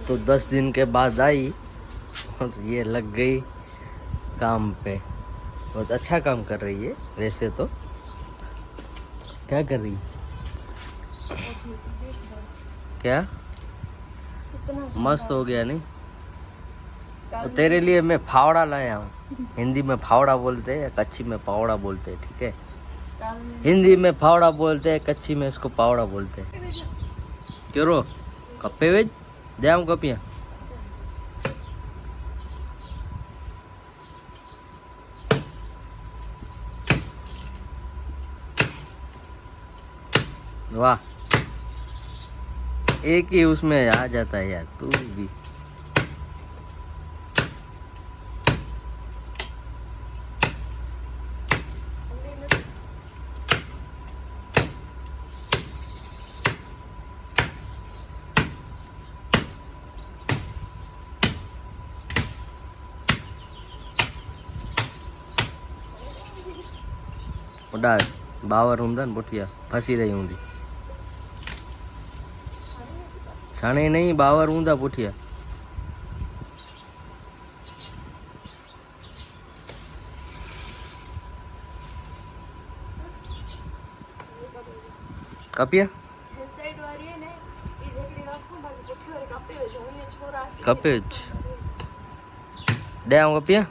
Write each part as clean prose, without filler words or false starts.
तो 10 दिन के बाद आई और ये लग गई काम पे। बहुत अच्छा काम कर रही है वैसे तो। क्या कर रही? क्या मस्त हो गया नहीं? तो तेरे लिए मैं फावड़ा लाया हूँ। हिंदी में फावड़ा बोलते हैं, कच्ची में पावड़ा बोलते हैं, ठीक है? हिंदी में फावड़ा बोलते हैं, कच्ची में इसको पावड़ा बोलते हैं। क्यों रो? कप्पे वेज दे आऊँ कपियाँ? वाह, एक ही उसमें आ जाता है यार तू भी। उड़ा बावर ऊंधा न बुठिया फंसी रही हूँ। छाने नहीं, बावर ऊंधा बुठिया। कपिया कपे दे आऊँ कपिया।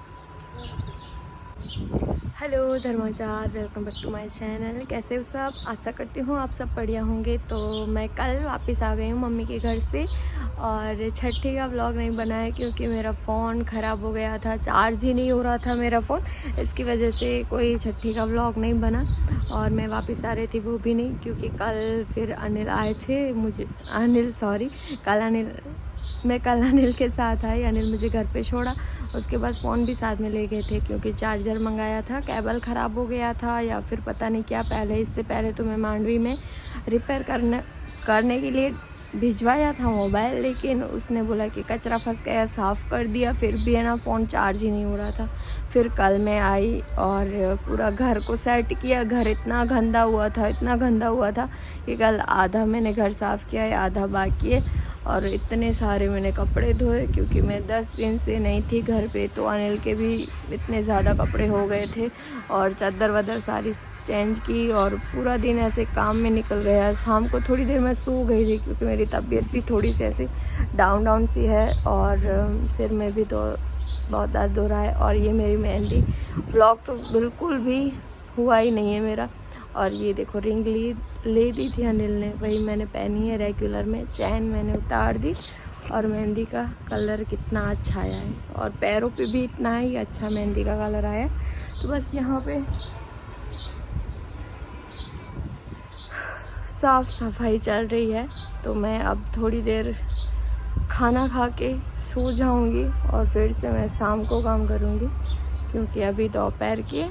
हेलो धर्माचार, welcome back to my channel. कैसे हो सब? आशा करती हूँ आप सब बढ़िया होंगे। तो मैं कल वापस आ गई हूँ मम्मी के घर से और छठी का व्लॉग नहीं बनाया क्योंकि मेरा फ़ोन ख़राब हो गया था, चार्ज ही नहीं हो रहा था मेरा फ़ोन। इसकी वजह से कोई छठी का व्लॉग नहीं बना और मैं वापस आ रही थी वो भी नहीं क्योंकि कल फिर अनिल आए थे। मैं कल अनिल के साथ आई। अनिल मुझे घर पे छोड़ा, उसके बाद फ़ोन भी साथ में ले गए थे क्योंकि चार्जर मंगाया था, केबल ख़राब हो गया था या फिर पता नहीं क्या। इससे पहले तो मैं मांडवी में रिपेयर करने के लिए भिजवाया था मोबाइल, लेकिन उसने बोला कि कचरा फंस गया, साफ़ कर दिया, फिर भी है ना फ़ोन चार्ज ही नहीं हो रहा था। फिर कल मैं आई और पूरा घर को सेट किया। घर इतना गंदा हुआ था कि कल आधा मैंने घर साफ़ किया है, आधा बाकी है। और इतने सारे मैंने कपड़े धोए क्योंकि मैं 10 दिन से नहीं थी घर पे, तो अनिल के भी इतने ज़्यादा कपड़े हो गए थे और चादर वादर सारी चेंज की और पूरा दिन ऐसे काम में निकल गया। शाम को थोड़ी देर मैं सो गई थी क्योंकि मेरी तबीयत भी थोड़ी सी ऐसे डाउन सी है और सिर में भी तो बहुत दर्द हो रहा है। और ये मेरी मेहंदी व्लॉग तो बिल्कुल भी हुआ ही नहीं है मेरा। और ये देखो रिंग ले दी थी अनिल ने, वही मैंने पहनी है रेगुलर में। चैन मैंने उतार दी और मेहंदी का कलर कितना अच्छा आया है और पैरों पे भी इतना ही अच्छा मेहंदी का कलर आया। तो बस यहाँ पे साफ़ सफाई चल रही है। तो मैं अब थोड़ी देर खाना खा के सो जाऊँगी और फिर से मैं शाम को काम करूँगी क्योंकि अभी दोपहर के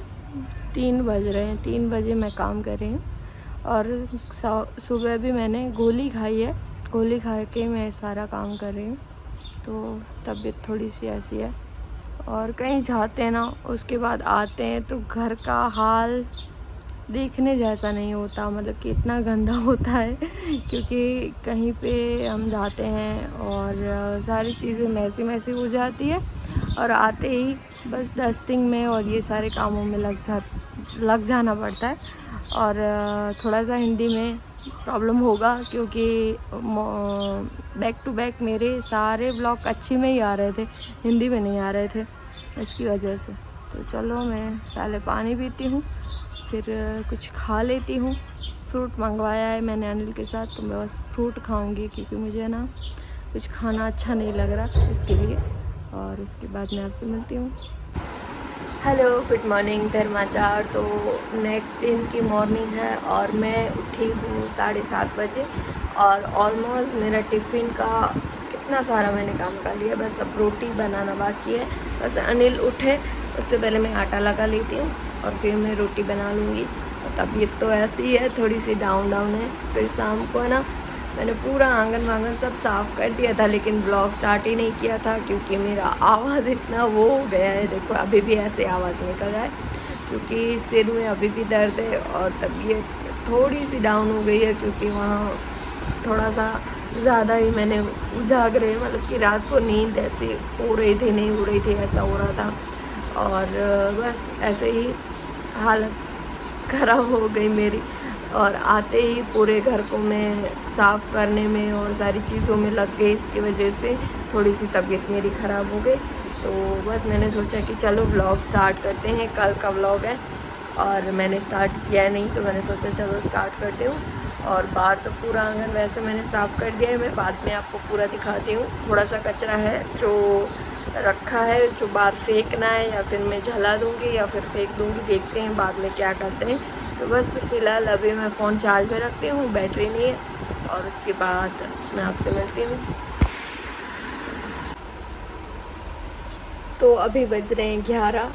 3 बज रहे हैं। 3 बजे मैं काम कर रही हूँ और सुबह भी मैंने गोली खाई है। गोली खा के मैं सारा काम कर रही हूँ। तो तबीयत थोड़ी सी ऐसी है और कहीं जाते हैं ना, उसके बाद आते हैं तो घर का हाल देखने जैसा नहीं होता, मतलब कि इतना गंदा होता है क्योंकि कहीं पे हम जाते हैं और सारी चीज़ें मैसी हो जाती है और आते ही बस डस्टिंग में और ये सारे कामों में लग जाना पड़ता है। और थोड़ा सा हिंदी में प्रॉब्लम होगा क्योंकि बैक टू बैक मेरे सारे ब्लॉग अच्छी में ही आ रहे थे, हिंदी में नहीं आ रहे थे, इसकी वजह से। तो चलो मैं पहले पानी पीती हूँ, फिर कुछ खा लेती हूँ। फ्रूट मंगवाया है मैंने अनिल के साथ, तो मैं बस फ्रूट खाऊंगी क्योंकि मुझे ना कुछ खाना अच्छा नहीं लग रहा इसके लिए। और इसके बाद मैं आपसे मिलती हूँ। हेलो, गुड मॉर्निंग धर्माचार। तो नेक्स्ट दिन की मॉर्निंग है और मैं उठी हूँ 7:30 बजे और ऑलमोस्ट मेरा टिफ़िन का कितना सारा मैंने काम कर लिया। बस अब रोटी बनाना बाकी है। बस अनिल उठे उससे पहले मैं आटा लगा लेती हूँ और फिर मैं रोटी बना लूँगी। और तबीयत तो ऐसी ही है, थोड़ी सी डाउन है। फिर शाम को है ना मैंने पूरा आंगन सब साफ़ कर दिया था, लेकिन ब्लॉग स्टार्ट ही नहीं किया था क्योंकि मेरा आवाज़ इतना वो हो गया है। देखो अभी भी ऐसे आवाज़ निकल रहा है क्योंकि सिर में अभी भी दर्द है और तबीयत थोड़ी सी डाउन हो गई है क्योंकि वहाँ थोड़ा सा ज़्यादा ही मैंने जाग रहे, मतलब कि रात को नींद ऐसे हो रही थी, नहीं हो रही थी, ऐसा हो रहा था। और बस ऐसे ही हालत ख़राब हो गई मेरी। और आते ही पूरे घर को मैं साफ़ करने में और सारी चीज़ों में लग गई, इसकी वजह से थोड़ी सी तबीयत मेरी ख़राब हो गई। तो बस मैंने सोचा कि चलो व्लॉग स्टार्ट करते हैं, कल का व्लॉग है और मैंने स्टार्ट किया नहीं, तो मैंने सोचा चलो स्टार्ट करती हूँ। और बाहर तो पूरा आंगन वैसे मैंने साफ़ कर दिया है, मैं बाद में आपको पूरा दिखाती हूँ। थोड़ा सा कचरा है जो रखा है, जो बाहर फेंकना है, या फिर मैं जला दूँगी या फिर फेंक दूँगी, देखते हैं बाद में क्या करते हैं। तो बस फ़िलहाल अभी मैं फ़ोन चार्ज में रखती हूँ, बैटरी नहीं है, और उसके बाद मैं आपसे मिलती हूँ। तो अभी बज रहे हैं 11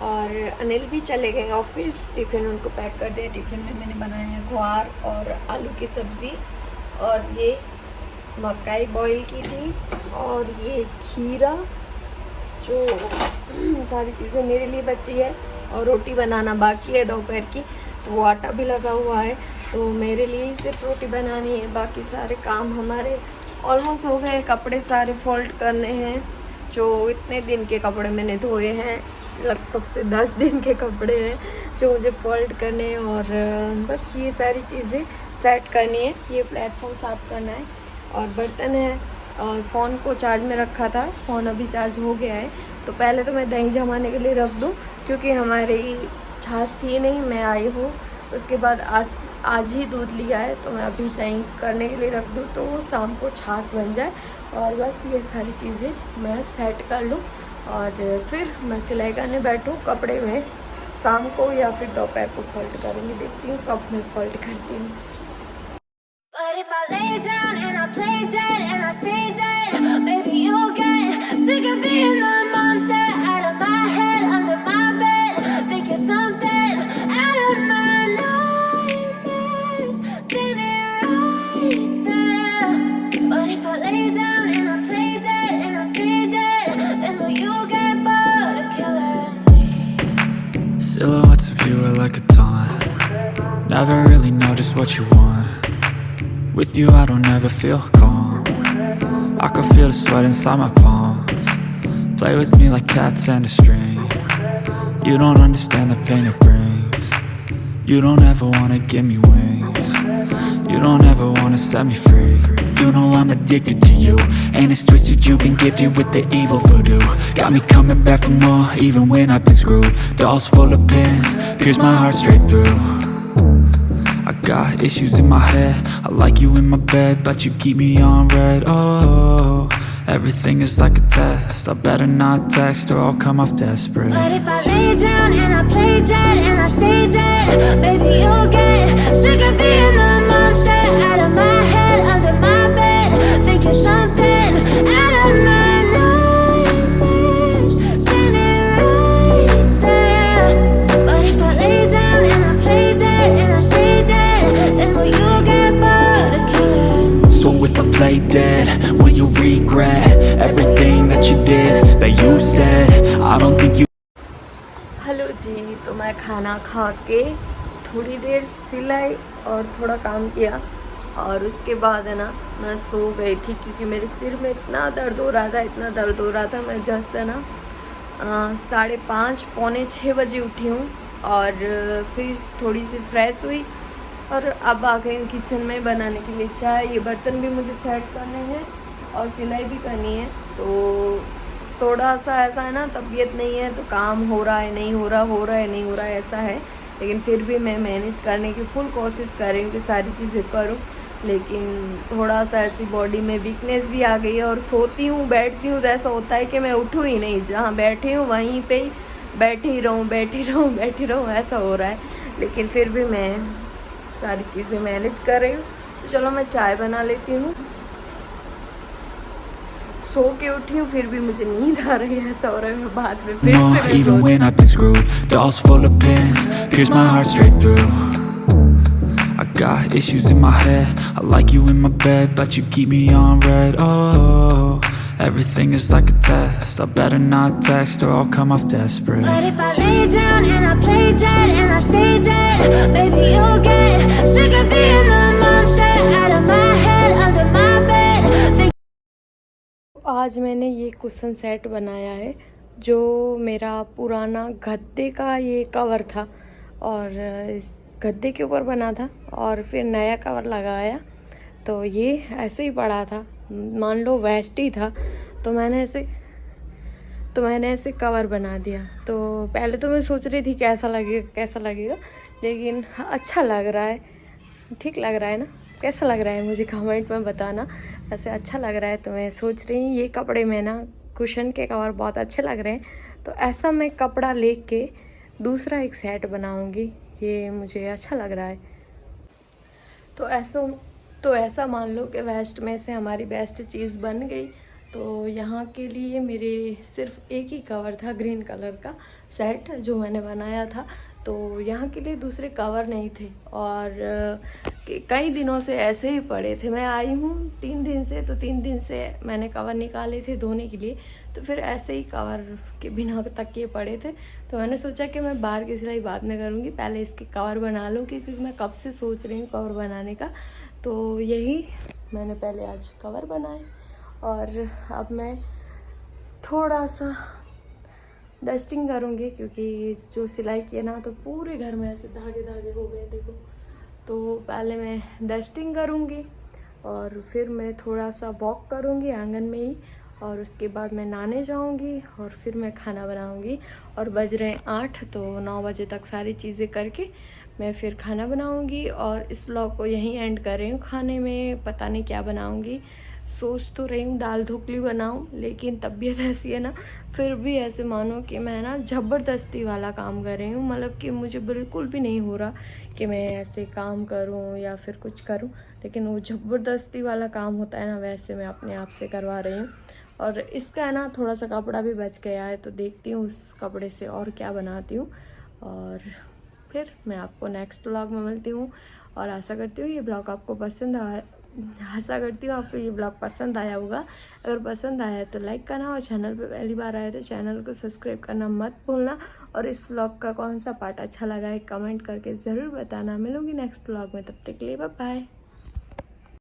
और अनिल भी चले गए ऑफिस। टिफ़िन उनको पैक कर दिया। टिफ़िन में मैंने बनाया है ग्वार और आलू की सब्ज़ी, और ये मकाई बॉईल की थी, और ये खीरा, जो सारी चीज़ें मेरे लिए बची है। और रोटी बनाना बाकी है दोपहर की, तो वो आटा भी लगा हुआ है, तो मेरे लिए ही सिर्फ रोटी बनानी है। बाकी सारे काम हमारे ऑलमोस्ट हो गए। कपड़े सारे फोल्ड करने हैं, जो इतने दिन के कपड़े मैंने धोए हैं, लगभग से 10 दिन के कपड़े हैं जो मुझे फोल्ड करने हैं। और बस ये सारी चीज़ें सेट करनी है, ये प्लेटफॉर्म साफ़ करना है, और बर्तन है। और फ़ोन को चार्ज में रखा था, फ़ोन अभी चार्ज हो गया है। तो पहले तो मैं दही जमाने के लिए रख दूँ, क्योंकि हमारी छाछ थी नहीं, मैं आई हूँ। उसके बाद आज ही दूध लिया है, तो मैं अभी दही करने के लिए रख दूँ, तो वो शाम को छाछ बन जाए। और बस ये सारी चीज़ें मैं सेट कर लूँ, और फिर मैं सिलाई करने बैठूँ कपड़े में। शाम को या फिर दोपहर को फोल्ड करूँगी, देखती हूँ कब मैं फोल्ड करती हूँ। But if I lay down and I play dead and I stay dead, baby you'll get sick of being the monster out of my head, under my bed. Think you're something out of my nightmares, standing right there. But if I lay down and I play dead and I stay dead, then will you get bored of killing me? Silhouettes of you are like a taunt. Never really know just what you want. With you I don't ever feel calm. I can feel the sweat inside my palms. Play with me like cats and a string. You don't understand the pain it brings. You don't ever wanna give me wings. You don't ever wanna set me free. You know I'm addicted to you, and it's twisted, you've been gifted with the evil voodoo. Got me coming back for more, even when I've been screwed. Dolls full of pins, pierce my heart straight through. I got issues in my head, I like you in my bed, but you keep me on red. Oh, everything is like a test, I better not text or I'll come off desperate. But if I lay down and I play dead and I stay dead, baby you'll get sick of being the monster out of my head, under my bed. Think you're something out of my nightmares, standing right there. But if I lay down and I play dead and I stay dead, then will you get bored of killing me? So if I play dead, will you regret everything that you did, that you said? I don't think you. Hello ji, तो मैं खाना खा के थोड़ी देर सिलाई और थोड़ा काम किया, और उसके बाद है ना मैं सो गई थी, क्योंकि मेरे सिर में इतना दर्द हो रहा था, इतना दर्द हो रहा था। मैं जस्ट है ना 5:30 पौने 6 बजे उठी हूँ, और फिर थोड़ी सी फ्रेश हुई, और अब आ गई किचन में बनाने के लिए चाय। ये बर्तन भी मुझे सेट करने हैं और सिलाई भी करनी है। तो थोड़ा सा ऐसा है ना, तबीयत नहीं है तो काम हो रहा है नहीं हो रहा, हो रहा है नहीं हो रहा है, ऐसा है। लेकिन फिर भी मैं मैनेज करने की फुल कोशिश कर रही हूँ कि सारी चीज़ें करूँ। लेकिन थोड़ा सा ऐसी बॉडी में वीकनेस भी आ गई है, और सोती हूँ बैठती हूँ तो ऐसा होता है कि मैं उठूँ ही नहीं, जहाँ बैठी हूँ वहीं पे ही बैठी रहूँ, ऐसा हो रहा है। लेकिन फिर भी मैं सारी चीज़ें मैनेज कर रही हूँ। तो चलो मैं चाय बना लेती हूँ। सो के उठी हूँ, फिर भी मुझे नींद आ रही है, ऐसा हो रहा है मैं बाद में फिर No, से even when I've been screwed, dolls full of pins, pierce my heart straight through. I got issues in my head, I like you in my bed, but you keep me on red. Oh, everything is like a test, I better not text or I'll come off desperate. But if I lay down and I play dead and I stay dead, baby you'll get sick of being the monster out of my head, under my bed. आज मैंने ये cushion set बनाया है, जो मेरा पुराना गद्दे का ये कवर था और इस गद्दे के ऊपर बना था और फिर नया कवर लगाया। तो ये ऐसे ही पड़ा था, मान लो वेस्ट ही था, तो मैंने ऐसे कवर बना दिया। तो पहले तो मैं सोच रही थी कैसा लगेगा, लेकिन अच्छा लग रहा है, ठीक लग रहा है ना। कैसा लग रहा है मुझे कमेंट में बताना। ऐसे अच्छा लग रहा है तो मैं सोच रही हूँ ये कपड़े में ना कुशन के कवर बहुत अच्छे लग रहे हैं, तो ऐसा मैं कपड़ा लेके दूसरा एक सेट बनाऊंगी। ये मुझे अच्छा लग रहा है। तो ऐसा मान लो कि वेस्ट में से हमारी बेस्ट चीज़ बन गई। तो यहाँ के लिए मेरे सिर्फ एक ही कवर था, ग्रीन कलर का सेट जो मैंने बनाया था। तो यहाँ के लिए दूसरे कवर नहीं थे और कई दिनों से ऐसे ही पड़े थे। मैं आई हूँ 3 दिन से, तो 3 दिन से मैंने कवर निकाले थे धोने के लिए, तो फिर ऐसे ही कवर के बिना तकिए पड़े थे। तो मैंने सोचा कि मैं बाहर की सिलाई बाद में करूँगी, पहले इसके कवर बना लूँ, क्योंकि मैं कब से सोच रही हूँ कवर बनाने का। तो यही मैंने पहले आज कवर बनाए और अब मैं थोड़ा सा डस्टिंग करूँगी, क्योंकि जो सिलाई किए ना तो पूरे घर में ऐसे धागे धागे हो गए देखो। तो पहले मैं डस्टिंग करूँगी और फिर मैं थोड़ा सा वॉक करूँगी आंगन में ही, और उसके बाद मैं नहाने जाऊँगी और फिर मैं खाना बनाऊँगी। और बज रहे हैं 8, तो 9 बजे तक सारी चीज़ें करके मैं फिर खाना बनाऊँगी। और इस व्लॉग को यहीं एंड कर रही हूँ। खाने में पता नहीं क्या बनाऊँगी, सोच तो रही हूँ दाल ढोकली बनाऊँ, लेकिन तबीयत ऐसी है ना, फिर भी ऐसे मानो कि मैं ना ज़बरदस्ती वाला काम कर रही हूँ। मतलब कि मुझे बिल्कुल भी नहीं हो रहा कि मैं ऐसे काम करूँ या फिर कुछ करूँ, लेकिन वो ज़बरदस्ती वाला काम होता है ना, वैसे मैं अपने आप से करवा रही हूँ। और इसका है ना थोड़ा सा कपड़ा भी बच गया है, तो देखती हूँ उस कपड़े से और क्या बनाती हूँ। और फिर मैं आपको नेक्स्ट ब्लॉग में मिलती हूँ। और आशा करती हूँ ये ब्लॉग आपको पसंद आया, आशा करती हूँ आपको ये ब्लॉग पसंद आया होगा। अगर पसंद आया तो लाइक करना, और चैनल पे पहली बार आए तो चैनल को सब्सक्राइब करना मत भूलना। और इस ब्लॉग का कौन सा पार्ट अच्छा लगा है कमेंट करके ज़रूर बताना। मिलूँगी नेक्स्ट ब्लॉग में, तब तक के लिए बाय बाय।